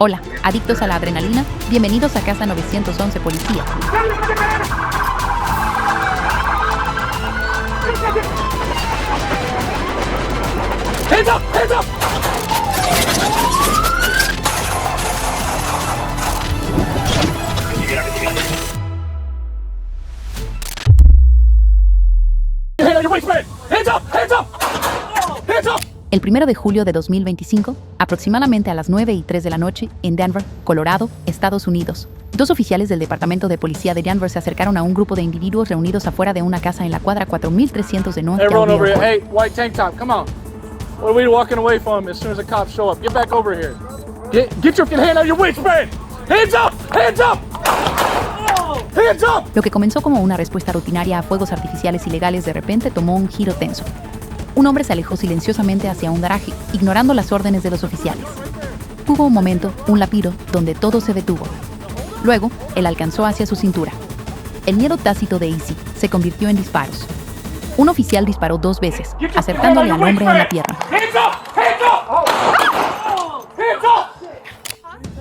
Hola, adictos a la adrenalina, bienvenidos a Casa 911 Policía. Hands up! Hands up! Your hand on your waistband! Hands up! Hands up! Hands up! El 1 de julio de 2025, aproximadamente a las 9:03 de la noche, en Denver, Colorado, Estados Unidos, dos oficiales del Departamento de Policía de Denver se acercaron a un grupo de individuos reunidos afuera de una casa en la cuadra 4300 de North Everyone over Galleria. here. Hey, white tank top, come on. What are we walking away from as soon as the cops show up? Get back over here. Get your hand on your waistband! Hands up! Hands up! Hands up! Lo que comenzó como una respuesta rutinaria a fuegos artificiales ilegales de repente tomó un giro tenso. Un hombre se alejó silenciosamente hacia un garaje, ignorando las órdenes de los oficiales. Hubo un momento, un lapiro, donde todo se detuvo. Luego, él alcanzó hacia su cintura. El miedo tácito de Easy se convirtió en disparos. Un oficial disparó 2 veces, acertándole al hombre en la pierna. Hands up! Hands up! Hands up!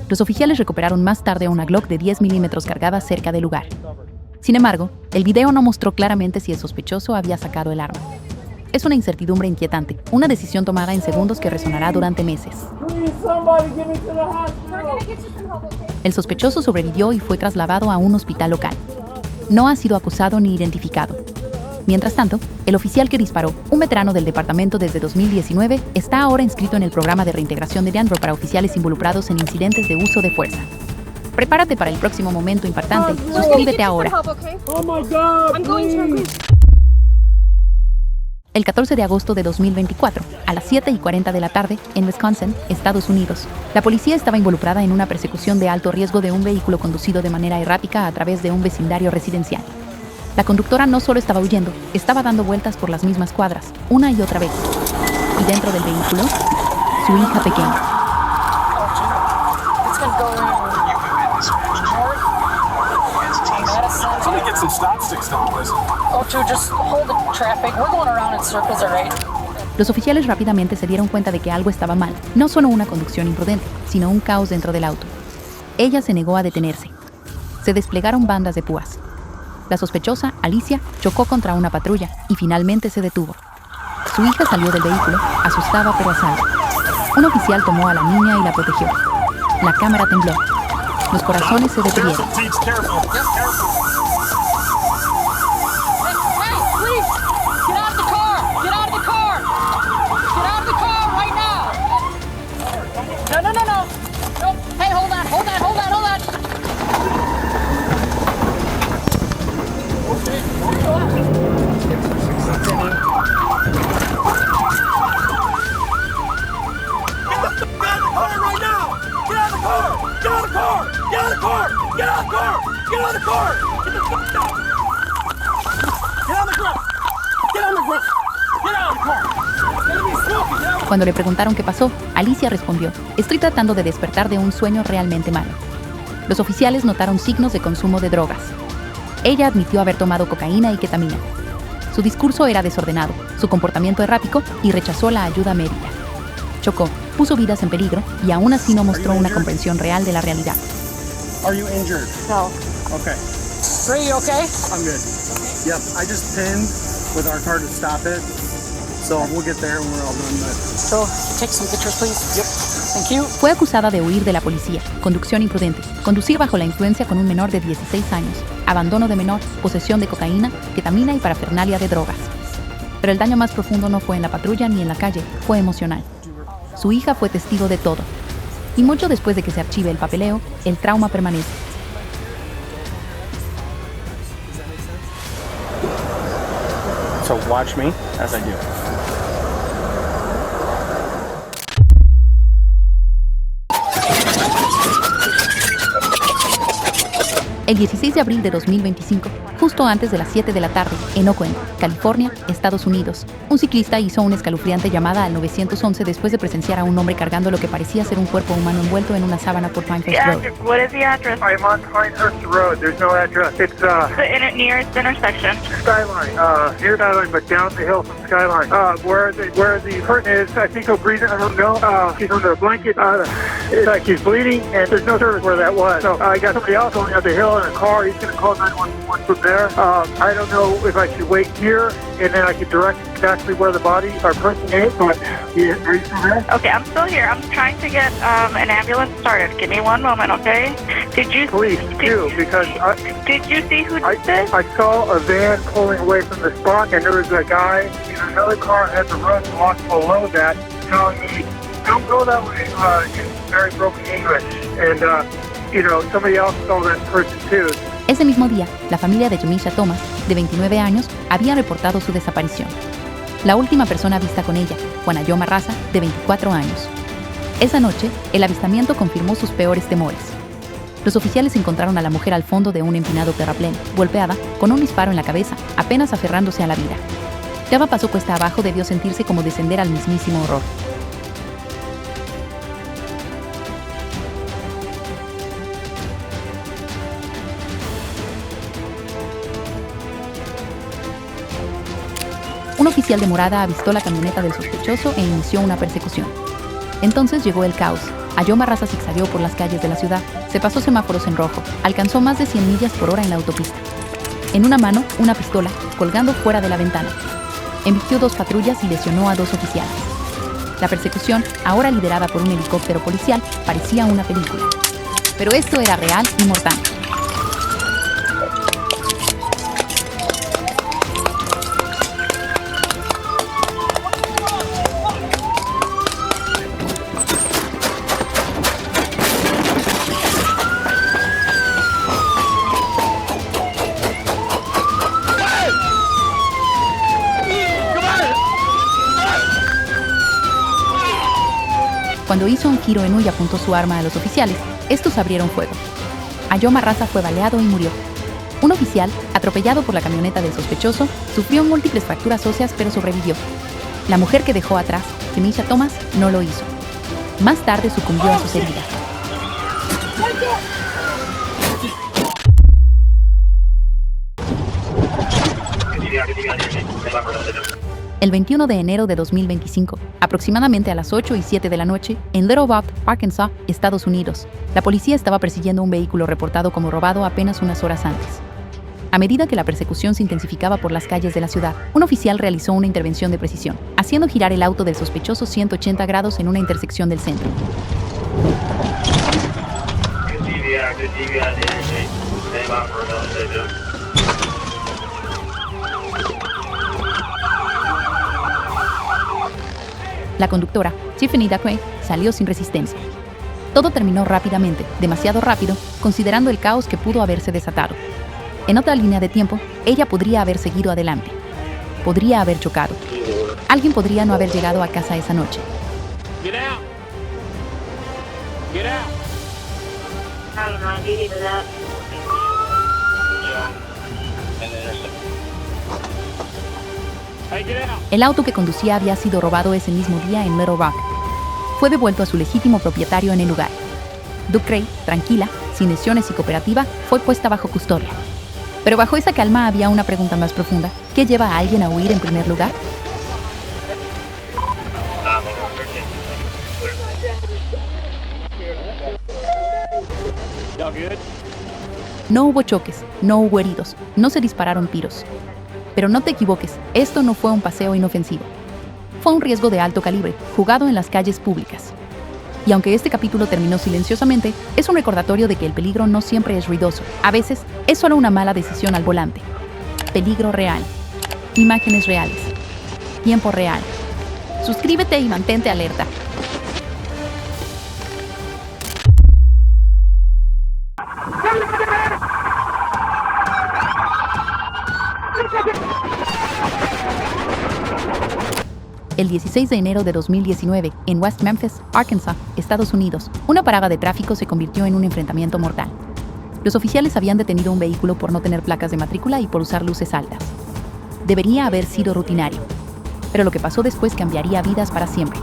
Los oficiales recuperaron más tarde una Glock de 10 milímetros cargada cerca del lugar. Sin embargo, el video no mostró claramente si el sospechoso había sacado el arma. Es una incertidumbre inquietante, una decisión tomada en segundos que resonará durante meses. El sospechoso sobrevivió y fue trasladado a un hospital local. No ha sido acusado ni identificado. Mientras tanto, el oficial que disparó, un veterano del departamento desde 2019, está ahora inscrito en el programa de reintegración de Denver para oficiales involucrados en incidentes de uso de fuerza. Prepárate para el próximo momento impactante. Suscríbete ahora. Oh my God! Please. El 14 de agosto de 2024, a las 7:40 de la tarde, en Wisconsin, Estados Unidos, la policía estaba involucrada en una persecución de alto riesgo de un vehículo conducido de manera errática a través de un vecindario residencial. La conductora no solo estaba huyendo, estaba dando vueltas por las mismas cuadras, una y otra vez. Y dentro del vehículo, su hija pequeña. Somebody get some stop sticks down, please. Just hold the traffic. We're going around in circles, all right? Los oficiales rápidamente se dieron cuenta de que algo estaba mal, no solo una conducción imprudente, sino un caos dentro del auto. Ella se negó a detenerse. Se desplegaron bandas de púas. La sospechosa, Alicia, chocó contra una patrulla y finalmente se detuvo. Su hija salió del vehículo, asustada pero a salvo. Un oficial tomó a la niña y la protegió. La cámara tembló. Los corazones se detuvieron. Teach, careful. Careful. Hey, please! Get out of the car! Get out of the car! Get out of the car right now! No. Hey, hold on. Cuando le preguntaron qué pasó, Alicia respondió: "Estoy tratando de despertar de un sueño realmente malo". Los oficiales notaron signos de consumo de drogas. Ella admitió haber tomado cocaína y ketamina. Su discurso era desordenado, su comportamiento errático y rechazó la ayuda médica. Chocó, puso vidas en peligro y aún así no mostró una comprensión real de la realidad. Are you injured? No. Okay. Ray, you okay? I'm good. Yep, I just pinned with our car to stop it. So we'll get there when we're all done. But So, take some pictures, please. Yep. Thank you. Fue acusada de huir de la policía, conducción imprudente, conducir bajo la influencia con un menor de 16 años, abandono de menor, posesión de cocaína, ketamina y parafernalia de drogas. Pero el daño más profundo no fue en la patrulla ni en la calle, fue emocional. Su hija fue testigo de todo. Y mucho después de que se archive el papeleo, el trauma permanece. so watch me as I do. El 16 de abril de 2025, justo antes de las 7 de la tarde, en Oakland, California, Estados Unidos. Un ciclista hizo una escalofriante llamada al 911 después de presenciar a un hombre cargando lo que parecía ser un cuerpo humano envuelto en una sábana por Pinehurst Road. What is the address? I'm on Pinehurst Road. There's no address. It's The nearest intersection. Skyline. Near Skyline, but down the hill from Skyline. Where the person is, I think, breathing. I don't know. She's under a blanket. It's like she's bleeding, and there's no service where that was. So I got somebody else going up the hill in a car. He's going to call 911 from there. I don't know if I should wait here, and then I could direct exactly where the body or person is. But yeah, are you still there? Okay, I'm still here. I'm trying to get an ambulance started. Give me one moment, okay? Did you Please do, because did you see who did this? I saw a van pulling away from the spot, and there was a guy in another car at the road block below that telling me, "Don't go that way," in very broken English. And somebody else saw that person too. Ese mismo día, la familia de Jamisha Thomas, de 29 años, había reportado su desaparición. La última persona vista con ella, Juana Yoma Raza, de 24 años. Esa noche, el avistamiento confirmó sus peores temores. Los oficiales encontraron a la mujer al fondo de un empinado terraplén, golpeada, con un disparo en la cabeza, apenas aferrándose a la vida. Cada paso cuesta abajo debió sentirse como descender al mismísimo horror. Un oficial de Morada avistó la camioneta del sospechoso e inició una persecución. Entonces llegó el caos. Ayoma Raza zigzagueó por las calles de la ciudad, se pasó semáforos en rojo, alcanzó más de 100 millas por hora en la autopista. En una mano, una pistola, colgando fuera de la ventana. Embistió 2 patrullas y lesionó a 2 oficiales. La persecución, ahora liderada por un helicóptero policial, parecía una película. Pero esto era real y mortal. Cuando hizo un giro en U y apuntó su arma a los oficiales, estos abrieron fuego. Ayoma Raza fue baleado y murió. Un oficial, atropellado por la camioneta del sospechoso, sufrió múltiples fracturas óseas pero sobrevivió. La mujer que dejó atrás, Jamisha Thomas, no lo hizo. Más tarde sucumbió a sus heridas. El 21 de enero de 2025, aproximadamente a las 8 y 7 de la noche, en Little Rock, Arkansas, Estados Unidos, la policía estaba persiguiendo un vehículo reportado como robado apenas unas horas antes. A medida que la persecución se intensificaba por las calles de la ciudad, un oficial realizó una intervención de precisión, haciendo girar el auto del sospechoso 180 grados en una intersección del centro. La conductora, Tiffany Dacre, salió sin resistencia. Todo terminó rápidamente, demasiado rápido, considerando el caos que pudo haberse desatado. En otra línea de tiempo, ella podría haber seguido adelante. Podría haber chocado. Alguien podría no haber llegado a casa esa noche. Get out. Get out. Hey, get out. El auto que conducía había sido robado ese mismo día en Little Rock. Fue devuelto a su legítimo propietario en el lugar. Ducray, tranquila, sin lesiones y cooperativa, fue puesta bajo custodia. Pero bajo esa calma había una pregunta más profunda. ¿Qué lleva a alguien a huir en primer lugar? Y'all good? No hubo choques, no hubo heridos, no se dispararon tiros. Pero no te equivoques, esto no fue un paseo inofensivo. Fue un riesgo de alto calibre, jugado en las calles públicas. Y aunque este capítulo terminó silenciosamente, es un recordatorio de que el peligro no siempre es ruidoso. A veces, es solo una mala decisión al volante. Peligro real. Imágenes reales. Tiempo real. Suscríbete y mantente alerta. El 16 de enero de 2019, en West Memphis, Arkansas, Estados Unidos, una parada de tráfico se convirtió en un enfrentamiento mortal. Los oficiales habían detenido un vehículo por no tener placas de matrícula y por usar luces altas. Debería haber sido rutinario, pero lo que pasó después cambiaría vidas para siempre.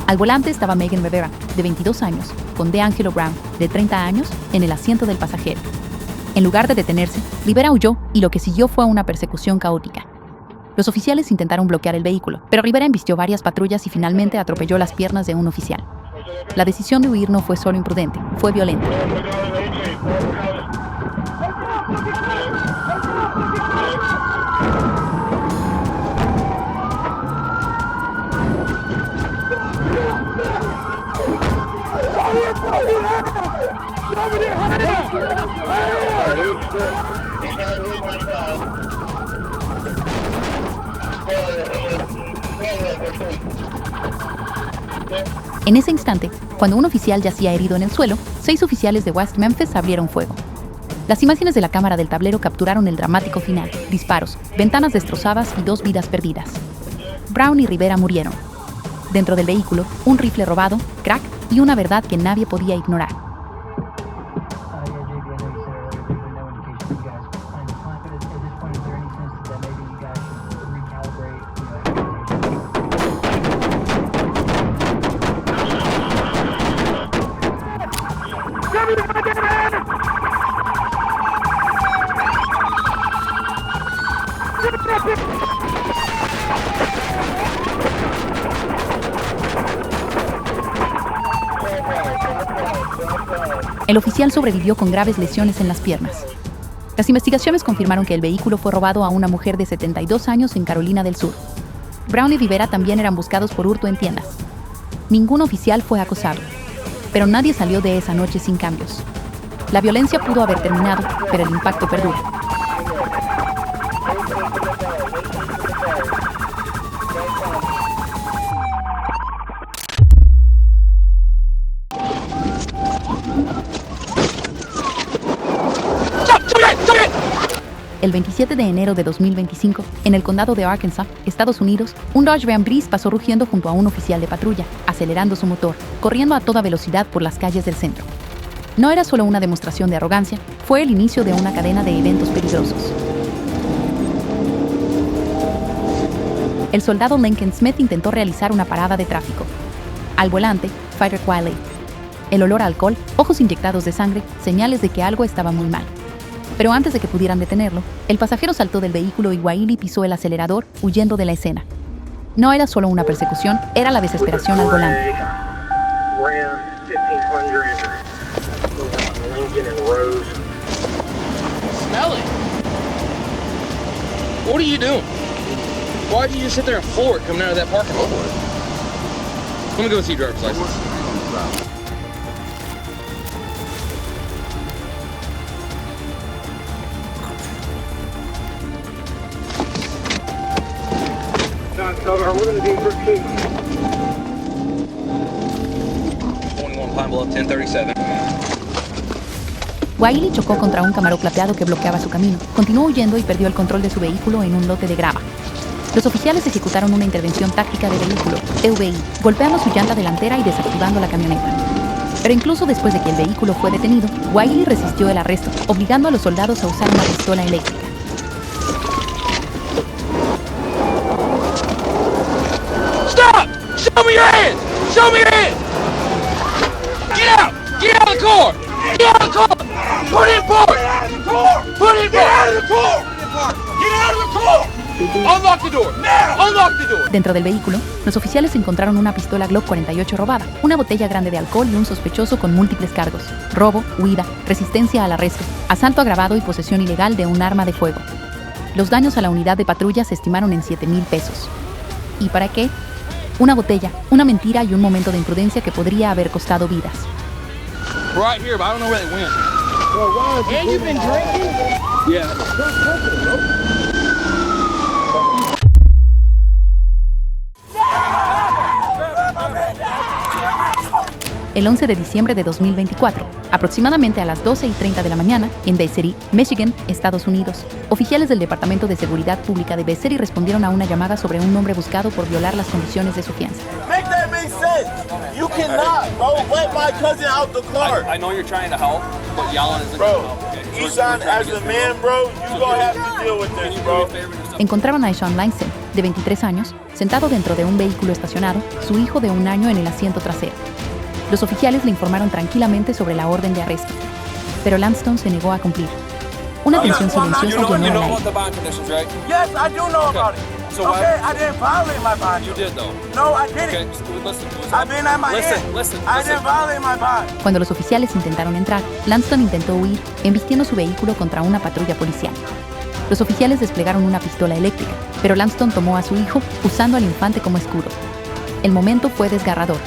Al volante estaba Megan Rivera, de 22 años, con DeAngelo Brown, de 30 años, en el asiento del pasajero. En lugar de detenerse, Rivera huyó y lo que siguió fue una persecución caótica. Los oficiales intentaron bloquear el vehículo, pero Rivera embistió varias patrullas y finalmente atropelló las piernas de un oficial. La decisión de huir no fue solo imprudente, fue violenta. En ese instante, cuando un oficial yacía herido en el suelo, 6 oficiales de West Memphis abrieron fuego. Las imágenes de la cámara del tablero capturaron el dramático final: disparos, ventanas destrozadas y 2 vidas perdidas. Brown y Rivera murieron. Dentro del vehículo, un rifle robado, crack y una verdad que nadie podía ignorar. El oficial sobrevivió con graves lesiones en las piernas. Las investigaciones confirmaron que el vehículo fue robado a una mujer de 72 años en Carolina del Sur. Brown y Rivera también eran buscados por hurto en tiendas. Ningún oficial fue acosado, pero nadie salió de esa noche sin cambios. La violencia pudo haber terminado, pero el impacto perdura. El 27 de enero de 2025, en el condado de Arkansas, Estados Unidos, un Dodge Ram gris pasó rugiendo junto a un oficial de patrulla, acelerando su motor, corriendo a toda velocidad por las calles del centro. No era solo una demostración de arrogancia, fue el inicio de una cadena de eventos peligrosos. El soldado Lincoln Smith intentó realizar una parada de tráfico. Al volante, Frederick Wiley. El olor a alcohol, ojos inyectados de sangre, señales de que algo estaba muy mal. Pero antes de que pudieran detenerlo, el pasajero saltó del vehículo y Wiley pisó el acelerador, huyendo de la escena. No era solo una persecución, era la desesperación al volante. Smell it. What are you doing? Why did you just sit there and floor it coming out of that parking lot? Let me go see your driver's license. We're going to be for 21 Pine Bluff, 1037. Wiley chocó contra un Camaro plateado que bloqueaba su camino, continuó huyendo y perdió el control de su vehículo en un lote de grava. Los oficiales ejecutaron una intervención táctica de vehículo, EVI, golpeando su llanta delantera y desactivando la camioneta. Pero incluso después de que el vehículo fue detenido, Wiley resistió el arresto, obligando a los soldados a usar una pistola eléctrica. Stop! Show me your hands! Show me your hands! Get out! Get out of the car! Get out of the car! Put it in park! Put it in park! Get out of the car! Get out of the car! Unlock the door! Now! Unlock the door! Dentro del vehículo, los oficiales encontraron una pistola Glock 48 robada, una botella grande de alcohol y un sospechoso con múltiples cargos: robo, huida, resistencia al arresto, asalto agravado y posesión ilegal de un arma de fuego. Los daños a la unidad de patrulla se estimaron en $7,000 pesos. ¿Y para qué? Una botella, una mentira y un momento de imprudencia que podría haber costado vidas. Right here, but I don't know where they went. And you've been drinking? Yeah. El 11 de diciembre de 2024, Aproximadamente a las 12:30 de la mañana, en Bay City, Michigan, Estados Unidos, oficiales del Departamento de Seguridad Pública de Bay City respondieron a una llamada sobre un hombre buscado por violar las condiciones de su fianza. Make that make sense. You cannot, bro, let my cousin out the car. I know you're trying to help, but yelling isn't Bro, gonna help, okay? Eshawn, as a man, bro, you gonna have to deal with this, bro. Encontraron a Eshawn Langston, de 23 años, sentado dentro de un vehículo estacionado, su hijo de 1 año en el asiento trasero. Los oficiales le informaron tranquilamente sobre la orden de arresto, pero Langston se negó a cumplir. Una tensión silenciosa llenó el aire. about the bond conditions, right? Yes, I do know about it. So why- Okay, I didn't violate my bond. You did, though. No, I didn't. Okay, so listen. I've been at my end. Listen. I didn't violate my bond. Cuando los oficiales intentaron entrar, Langston intentó huir, embistiendo su vehículo contra una patrulla policial. Los oficiales desplegaron una pistola eléctrica, pero Langston tomó a su hijo, usando al infante como escudo. El momento fue desgarrador.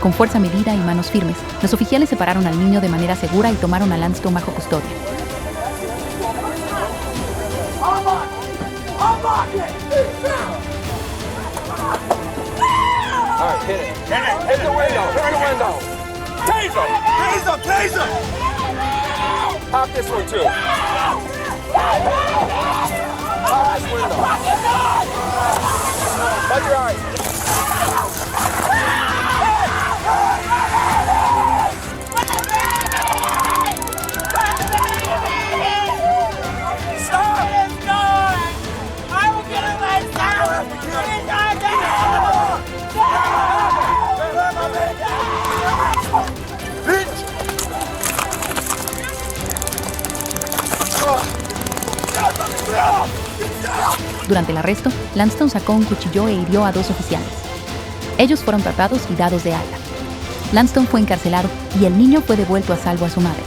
Con fuerza medida y manos firmes, los oficiales separaron al niño de manera segura y tomaron a Langston bajo custodia. All right, hit it. Hit the window. Hit the window. Taser! Taser, taser. Pop this one, too. Pop this window. Shut your eyes. Durante el arresto, Langston sacó un cuchillo e hirió a 2 oficiales. Ellos fueron tratados y dados de alta. Langston fue encarcelado y el niño fue devuelto a salvo a su madre.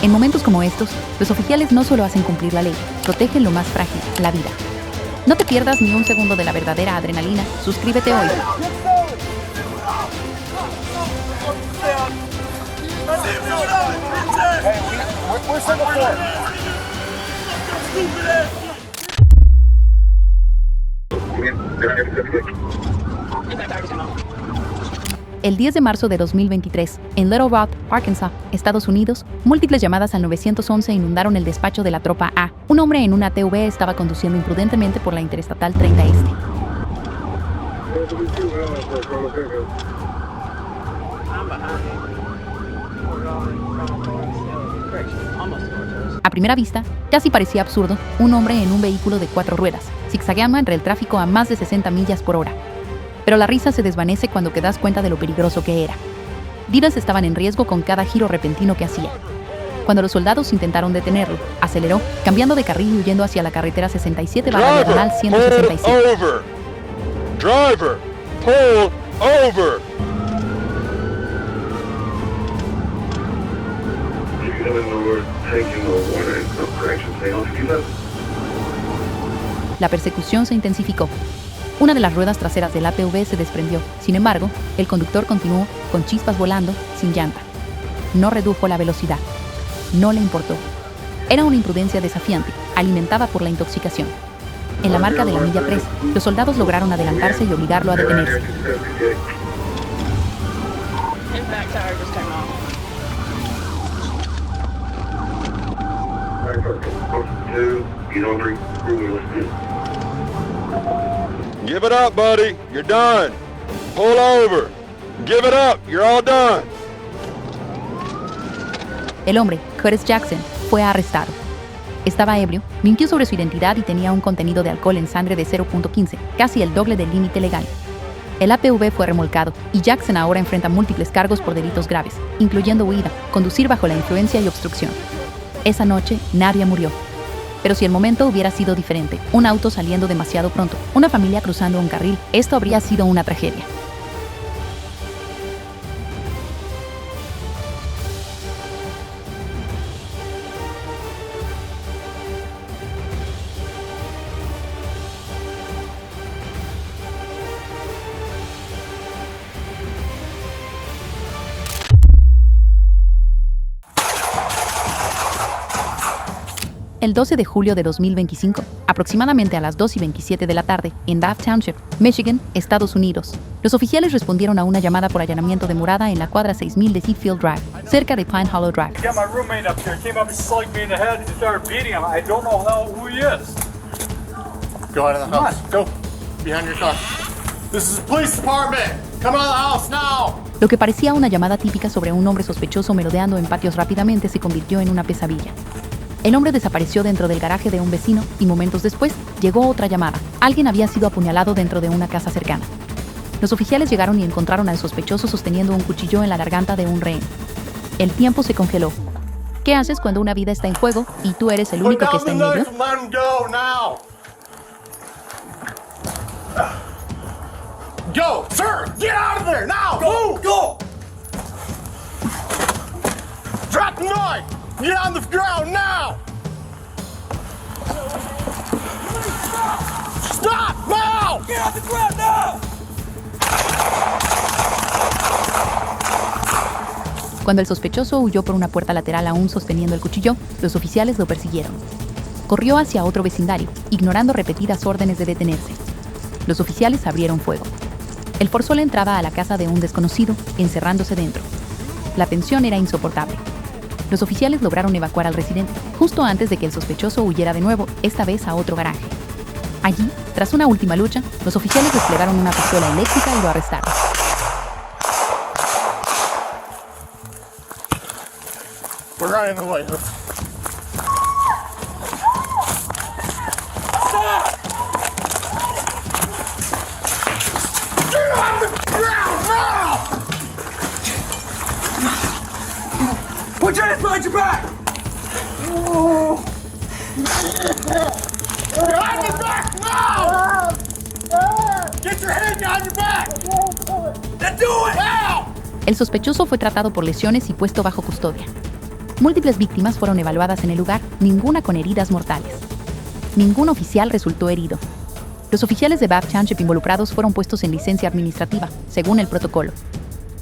En momentos como estos, los oficiales no solo hacen cumplir la ley, protegen lo más frágil, la vida. No te pierdas ni un segundo de la verdadera adrenalina. Suscríbete hoy. Where's number 4? El 10 de marzo de 2023, en Little Rock, Arkansas, Estados Unidos, múltiples llamadas al 911 inundaron el despacho de la tropa A. Un hombre en una ATV estaba conduciendo imprudentemente por la Interestatal 30 Este. A primera vista, casi parecía absurdo un hombre en un vehículo de 4 ruedas, zigzagueando entre el tráfico a más de 60 millas por hora. Pero la risa se desvanece cuando te das cuenta de lo peligroso que era. Vidas estaban en riesgo con cada giro repentino que hacía. Cuando los soldados intentaron detenerlo, aceleró, cambiando de carril y huyendo hacia la carretera 67 bajo la diagonal 167. Over. Driver, pull over. La persecución se intensificó. Una de las ruedas traseras del ATV se desprendió. Sin embargo, el conductor continuó, con chispas volando, sin llanta. No redujo la velocidad. No le importó. Era una imprudencia desafiante, alimentada por la intoxicación. En la marca de la milla 3, los soldados lograron adelantarse y obligarlo a detenerse. Give it up, buddy. You're done. Pull over. Give it up. You're all done. El hombre, Curtis Jackson, fue arrestado. Estaba ebrio, mintió sobre su identidad y tenía un contenido de alcohol en sangre de 0.15, casi el doble del límite legal. El ATV fue remolcado y Jackson ahora enfrenta múltiples cargos por delitos graves, incluyendo huida, conducir bajo la influencia y obstrucción. Esa noche, nadie murió. Pero si el momento hubiera sido diferente, un auto saliendo demasiado pronto, una familia cruzando un carril, esto habría sido una tragedia. El 12 de julio de 2025, aproximadamente a las 2:27 de la tarde, en Bath Township, Michigan, Estados Unidos, los oficiales respondieron a una llamada por allanamiento de morada en la cuadra 6000 de Seafield Drive, cerca de Pine Hollow Drive. Got my roommate up here. Came up and slugged me in the head and started beating him. I don't know who he is. Go out of the house. Go. Behind your car. This is the police department. Come out of the house now. Lo que parecía una llamada típica sobre un hombre sospechoso merodeando en patios rápidamente se convirtió en una pesadilla. El hombre desapareció dentro del garaje de un vecino y momentos después llegó otra llamada. Alguien había sido apuñalado dentro de una casa cercana. Los oficiales llegaron y encontraron al sospechoso sosteniendo un cuchillo en la garganta de un rehén. El tiempo se congeló. ¿Qué haces cuando una vida está en juego y tú eres el único que está en medio? Go, sir! Get out of there now! Go! Go! Drop the knife! Get on the ground now! Stop now! Get on the ground now! Cuando el sospechoso huyó por una puerta lateral aún sosteniendo el cuchillo, los oficiales lo persiguieron. Corrió hacia otro vecindario, ignorando repetidas órdenes de detenerse. Los oficiales abrieron fuego. Él forzó la entrada a la casa de un desconocido, encerrándose dentro. La tensión era insoportable. Los oficiales lograron evacuar al residente, justo antes de que el sospechoso huyera de nuevo, esta vez a otro garaje. Allí, tras una última lucha, los oficiales desplegaron una pistola eléctrica y lo arrestaron. We're running away. Put your hands behind your back! Behind your back now! Get your hands behind your back! Then do it! Now! El sospechoso fue tratado por lesiones y puesto bajo custodia. Múltiples víctimas fueron evaluadas en el lugar, ninguna con heridas mortales. Ningún oficial resultó herido. Los oficiales de Bath Township involucrados fueron puestos en licencia administrativa, según el protocolo.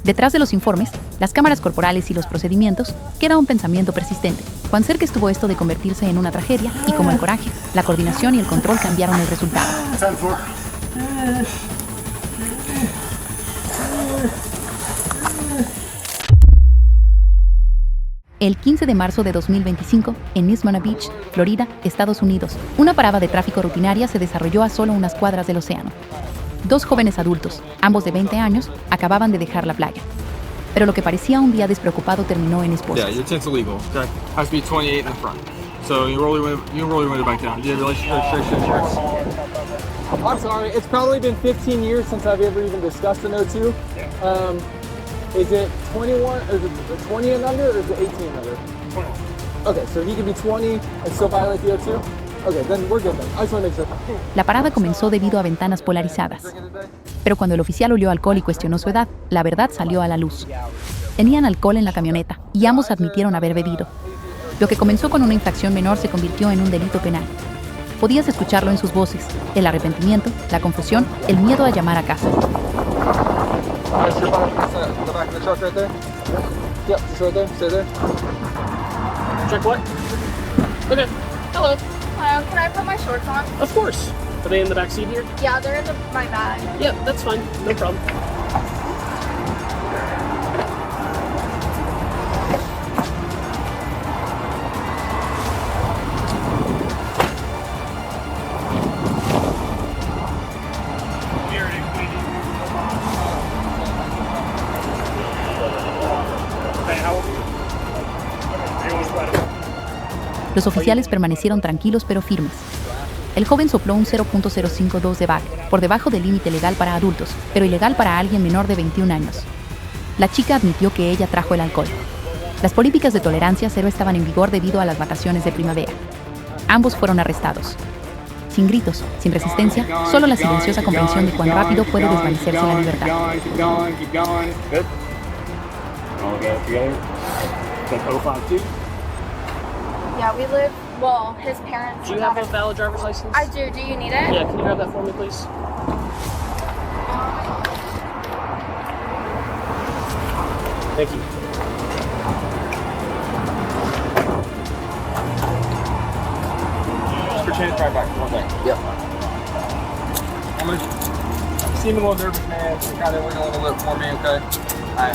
Detrás de los informes, las cámaras corporales y los procedimientos, queda un pensamiento persistente. Cuán cerca estuvo esto de convertirse en una tragedia y como el coraje, la coordinación y el control cambiaron el resultado. 10-4. El 15 de marzo de 2025, en Ismona Beach, Florida, Estados Unidos, una parada de tráfico rutinaria se desarrolló a solo unas cuadras del océano. Dos jóvenes adultos, ambos de 20 años, acababan de dejar la playa. Pero lo que parecía un día despreocupado terminó en esposas. Yeah, your tent's illegal. Okay. Has to be 28 in the front. So you really want to back down. Do you have relationship registration insurance? I'm sorry, it's probably been 15 years since I've ever even discussed an O2. Is it 21, or is it 20 and under, or is it 18 and under? 21. Okay, so he can be 20 and still violate the O2? Okay, then we're good then. I just want to make sure. La parada comenzó debido a ventanas polarizadas. Pero cuando el oficial olió alcohol y cuestionó su edad, la verdad salió a la luz. Tenían alcohol en la camioneta y ambos admitieron haber bebido. Lo que comenzó con una infracción menor se convirtió en un delito penal. Podías escucharlo en sus voces, el arrepentimiento, la confusión, el miedo a llamar a casa. Is your bottom piece in the back of the truck right there? Yep, just right there. Stay there. Check what? Okay. Hello. Hello, can I put my shorts on? Of course. Are they in the back seat here? Yeah, they're in my bag. Yep, that's fine. No problem. Los oficiales permanecieron tranquilos pero firmes. El joven sopló un 0.052 de BAC, por debajo del límite legal para adultos, pero ilegal para alguien menor de 21 años. La chica admitió que ella trajo el alcohol. Las políticas de tolerancia cero estaban en vigor debido a las vacaciones de primavera. Ambos fueron arrestados. Sin gritos, sin resistencia, solo la silenciosa comprensión de cuán rápido puede desvanecerse la libertad. Yeah, we live, well, his parents. Do you have a valid driver's license? I do. Do you need it? Yeah, can you grab that for me, please? Thank you. chance right back for one thing. Yeah. I'm gonna seem a little nervous, man. So kind of wiggle a little bit for me, okay? I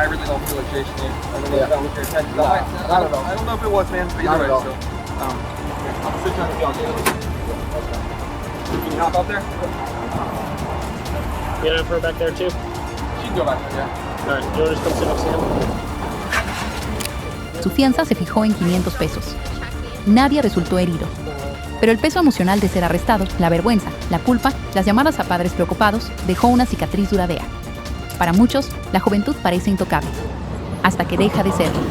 really don't feel like chasing you. I don't know if that was your intention. Not at all. I don't know if it was, man. But Not either at way, all. so I'm still trying to feel good. Can you hop up there? Get up her back there too. She can go back there, yeah. All right, you want to just come sit next to him? Su fianza se fijó en 500 pesos. Nadie resultó herido. Pero el peso emocional de ser arrestado, la vergüenza, la culpa, las llamadas a padres preocupados, dejó una cicatriz duradera. Para muchos, la juventud parece intocable, hasta que deja de serlo.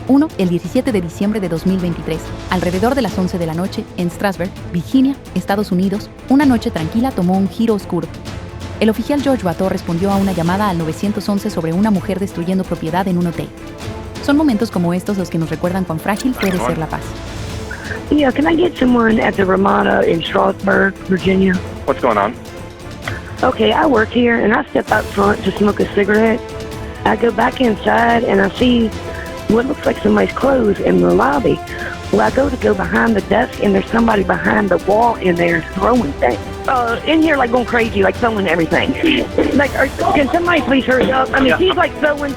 Uno, el 17 de diciembre de 2023, alrededor de las 11 de la noche, en Strasburg, Virginia, Estados Unidos, una noche tranquila tomó un giro oscuro. El oficial George Bateau respondió a una llamada al 911 sobre una mujer destruyendo propiedad en un hotel. Son momentos como estos los que nos recuerdan cuán frágil puede ser la paz. Yeah, can I get someone at the Ramada in Strasburg, Virginia? What's going on? Okay, I work here and I step out front to smoke a cigarette. I go back inside and I see what looks like somebody's clothes in the lobby. Well, I go behind the desk and there's somebody behind the wall in there throwing things. In here like going crazy, like throwing everything. Like, can somebody please hurry up? I mean, she's like throwing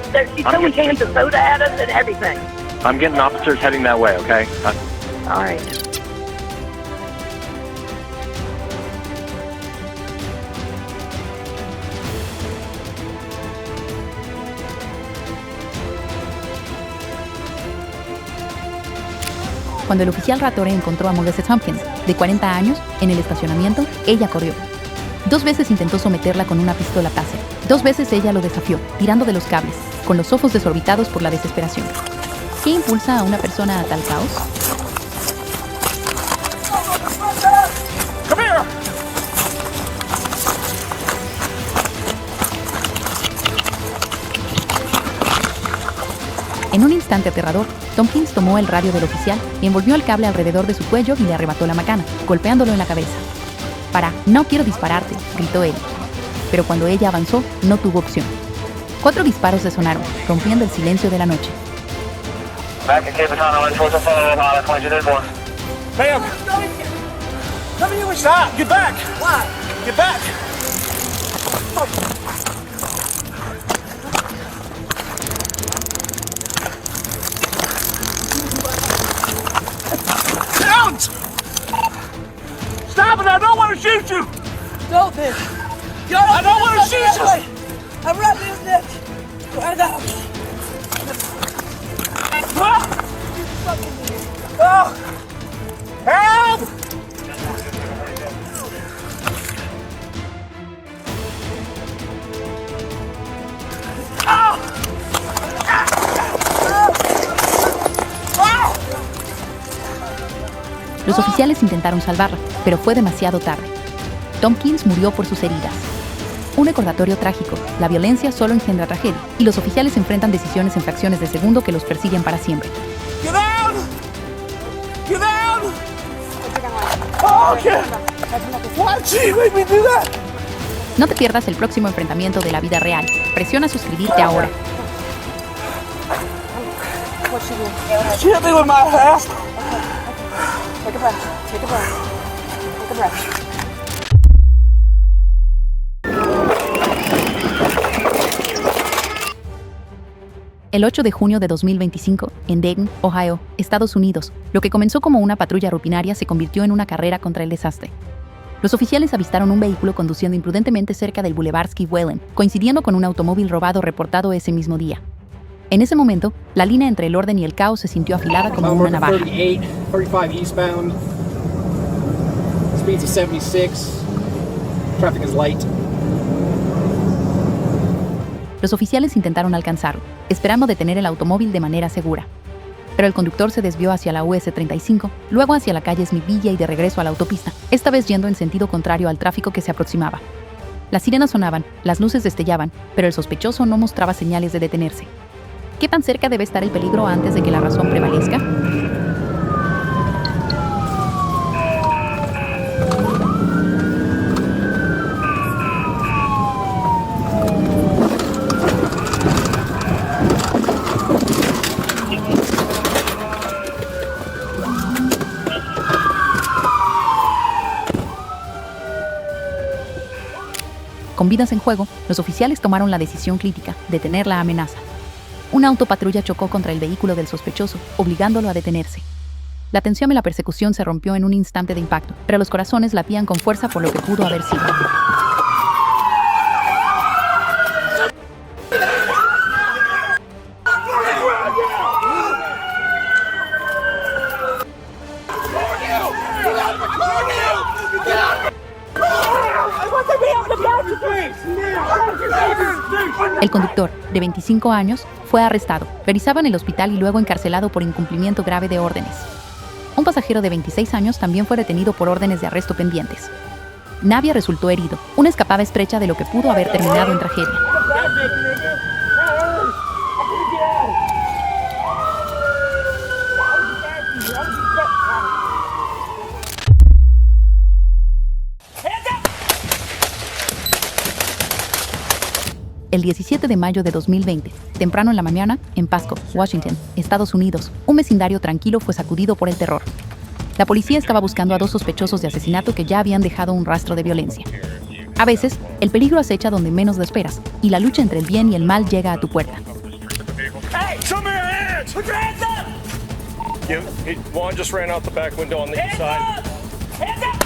cans of soda at us and everything. I'm getting officers heading that way, okay? All right. Cuando el oficial Ratore encontró a Melissa Tompkins, de 40 años, en el estacionamiento, ella corrió. 2 veces intentó someterla con una pistola Taser. 2 veces ella lo desafió, tirando de los cables, con los ojos desorbitados por la desesperación. ¿Qué impulsa a una persona a tal caos? Come here! En un instante aterrador, Tompkins tomó el radio del oficial y envolvió el cable alrededor de su cuello y le arrebató la macana, golpeándolo en la cabeza. No quiero dispararte, gritó él. Pero cuando ella avanzó, no tuvo opción. 4 disparos resonaron, rompiendo el silencio de la noche. Ma'am! Stop! Get back! Why? Get back! Don't! Stop it! I don't want to shoot you! Don't, man. I don't want to shoot you! I'm right in his neck. Right now. Oh! Help! Los oficiales intentaron salvarla, pero fue demasiado tarde. Tompkins murió por sus heridas. Un recordatorio trágico, la violencia solo engendra tragedia, y los oficiales enfrentan decisiones en fracciones de segundo que los persiguen para siempre. Get down! Get down! Oh, okay. Why did you make me do that? No te pierdas el próximo enfrentamiento de la vida real. Presiona suscribirte ahora. She hit me with my ass. Take a breath. Take a breath. Take a breath. El 8 de junio de 2025, en Dayton, Ohio, Estados Unidos, lo que comenzó como una patrulla rutinaria se convirtió en una carrera contra el desastre. Los oficiales avistaron un vehículo conduciendo imprudentemente cerca del Boulevard Ski Whalen, coincidiendo con un automóvil robado reportado ese mismo día. En ese momento, la línea entre el orden y el caos se sintió afilada como una navaja. 35 eastbound. Speeds of 76. Traffic is light. Los oficiales intentaron alcanzarlo, esperando detener el automóvil de manera segura. Pero el conductor se desvió hacia la US 35, luego hacia la calle Smithville y de regreso a la autopista, esta vez yendo en sentido contrario al tráfico que se aproximaba. Las sirenas sonaban, las luces destellaban, pero el sospechoso no mostraba señales de detenerse. ¿Qué tan cerca debe estar el peligro antes de que la razón prevalezca? Con vidas en juego, los oficiales tomaron la decisión crítica de detener la amenaza. Una autopatrulla chocó contra el vehículo del sospechoso, obligándolo a detenerse. La tensión en la persecución se rompió en un instante de impacto, pero los corazones latían con fuerza por lo que pudo haber sido. El conductor, de 25 años, fue arrestado, revisado en el hospital y luego encarcelado por incumplimiento grave de órdenes. Un pasajero de 26 años también fue detenido por órdenes de arresto pendientes. Nadie resultó herido, una escapada estrecha de lo que pudo haber terminado en tragedia. El 17 de mayo de 2020, temprano en la mañana, en Pasco, Washington, Estados Unidos, un vecindario tranquilo fue sacudido por el terror. La policía estaba buscando a 2 sospechosos de asesinato que ya habían dejado un rastro de violencia. A veces, el peligro acecha donde menos lo esperas, y la lucha entre el bien y el mal llega a tu puerta. Hey, show me your hands! Put your hands up! One just ran out the back window on the east side. Hands up!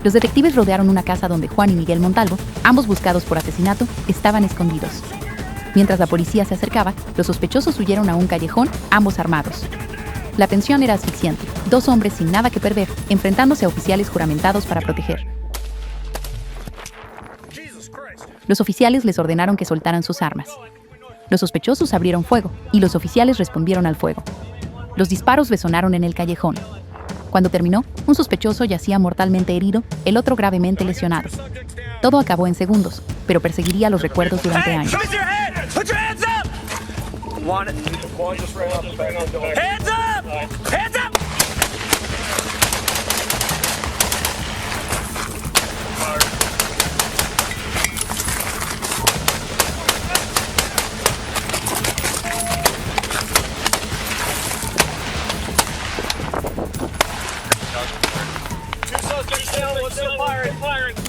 Los detectives rodearon una casa donde Juan y Miguel Montalvo, ambos buscados por asesinato, estaban escondidos. Mientras la policía se acercaba, los sospechosos huyeron a un callejón, ambos armados. La tensión era asfixiante, 2 hombres sin nada que perder, enfrentándose a oficiales juramentados para proteger. Los oficiales les ordenaron que soltaran sus armas. Los sospechosos abrieron fuego, y los oficiales respondieron al fuego. Los disparos resonaron en el callejón. Cuando terminó, un sospechoso yacía mortalmente herido, el otro gravemente lesionado. Todo acabó en segundos, pero perseguiría los recuerdos durante años.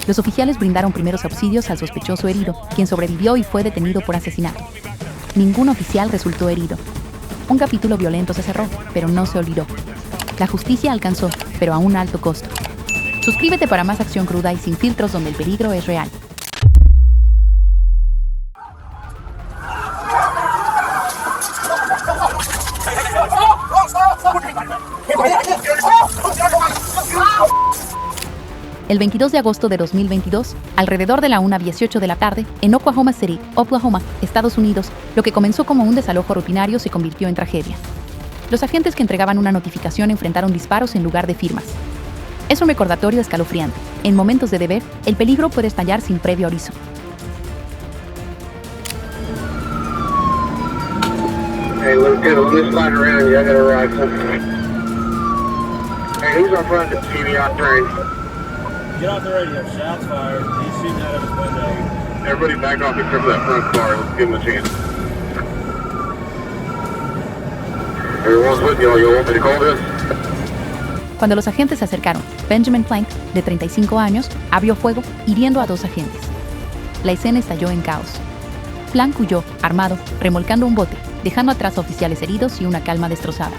Los oficiales brindaron primeros auxilios al sospechoso herido, quien sobrevivió y fue detenido por asesinato. Ningún oficial resultó herido. Un capítulo violento se cerró, pero no se olvidó. La justicia alcanzó, pero a un alto costo. Suscríbete para más acción cruda y sin filtros donde el peligro es real. El 22 de agosto de 2022, alrededor de la 1:18 de la tarde, en Oklahoma City, Oklahoma, Estados Unidos, lo que comenzó como un desalojo rutinario se convirtió en tragedia. Los agentes que entregaban una notificación enfrentaron disparos en lugar de firmas. Es un recordatorio escalofriante. En momentos de deber, el peligro puede estallar sin previo aviso. Hey, let's get a loose line around you. I got a rifle. Hey, who's on front of the TV on train? Get off the radio. Shots fired. He's shooting out of his window. Everybody back off except for that front car. Let's give him a chance. Everyone's with you. You want me to call this? Cuando los agentes se acercaron, Benjamin Plank, de 35 años, abrió fuego, hiriendo a 2 agentes. La escena estalló en caos. Plank huyó, armado, remolcando un bote, dejando atrás a oficiales heridos y una calma destrozada.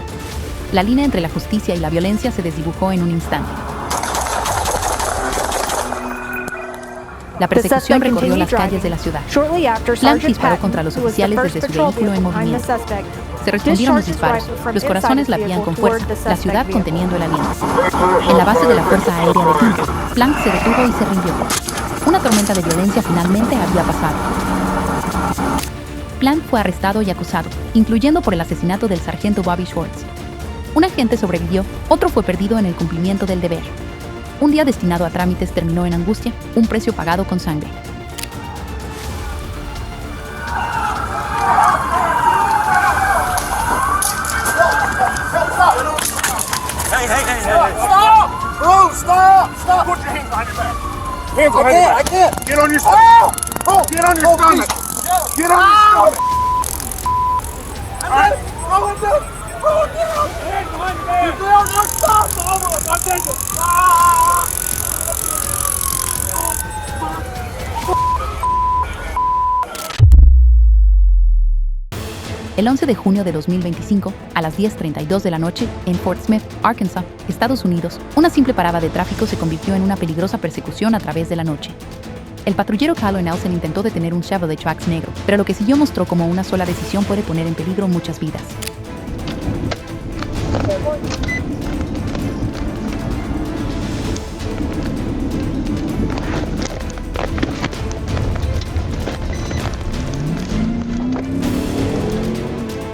La línea entre la justicia y la violencia se desdibujó en un instante. La persecución recorrió las calles de la ciudad. Plank disparó contra los oficiales desde su vehículo en movimiento. Se respondieron los disparos. Los corazones latían con fuerza, la ciudad conteniendo el aliento. En la base de la Fuerza Aérea de Quinto, Plank se detuvo y se rindió. Una tormenta de violencia finalmente había pasado. Plant fue arrestado y acusado, incluyendo por el asesinato del sargento Bobby Schwartz. Un agente sobrevivió, otro fue perdido en el cumplimiento del deber. Un día destinado a trámites terminó en angustia, un precio pagado con sangre. Hey. Stop! Bro, stop! Put your hands behind your back. Hands behind your back. I can't. Get on your stomach. Oh! Get on your stomach. Get on your stomach. All right. Roll it down. Roll it down. Hands behind your back. You're down. No, stop. I'm taking. El 11 de junio de 2025, a las 10:32 de la noche, en Fort Smith, Arkansas, Estados Unidos, una simple parada de tráfico se convirtió en una peligrosa persecución a través de la noche. El patrullero Calo Nelson intentó detener un Chevrolet Trax negro, pero lo que siguió mostró cómo una sola decisión puede poner en peligro muchas vidas.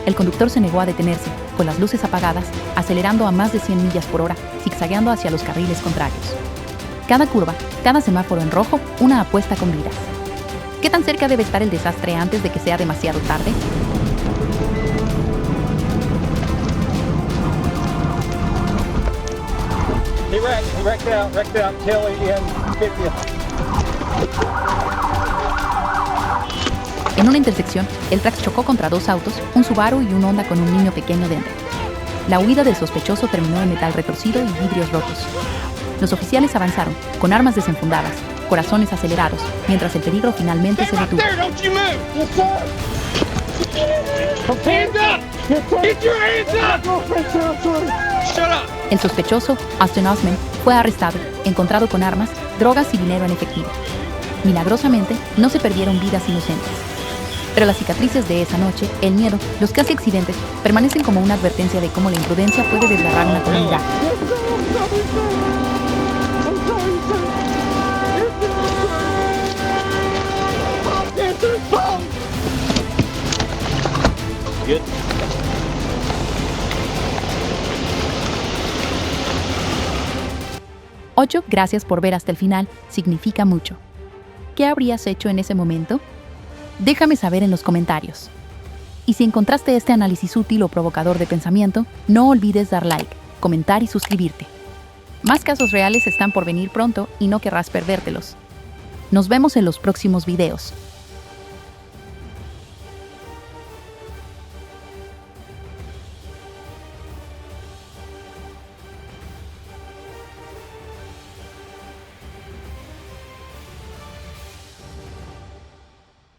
El conductor se negó a detenerse, con las luces apagadas, acelerando a más de 100 millas por hora, zigzagueando hacia los carriles contrarios. Cada curva, cada semáforo en rojo, una apuesta con vidas. ¿Qué tan cerca debe estar el desastre antes de que sea demasiado tarde? He wrecked out Kelly and 50th. En una intersección, el Trax chocó contra dos autos, un Subaru y un Honda con un niño pequeño dentro. La huida del sospechoso terminó en metal retorcido y vidrios rotos. Los oficiales avanzaron, con armas desenfundadas, corazones acelerados, mientras el peligro finalmente se detuvo. El sospechoso, Austin Osman, fue arrestado, encontrado con armas, drogas y dinero en efectivo. Milagrosamente, no se perdieron vidas inocentes. Pero las cicatrices de esa noche, el miedo, los casi accidentes, permanecen como una advertencia de cómo la imprudencia puede desgarrar una comunidad. Good. Ocho, gracias por ver hasta el final, significa mucho. ¿Qué habrías hecho en ese momento? Déjame saber en los comentarios. Y si encontraste este análisis útil o provocador de pensamiento, no olvides dar like, comentar y suscribirte. Más casos reales están por venir pronto y no querrás perdértelos. Nos vemos en los próximos videos.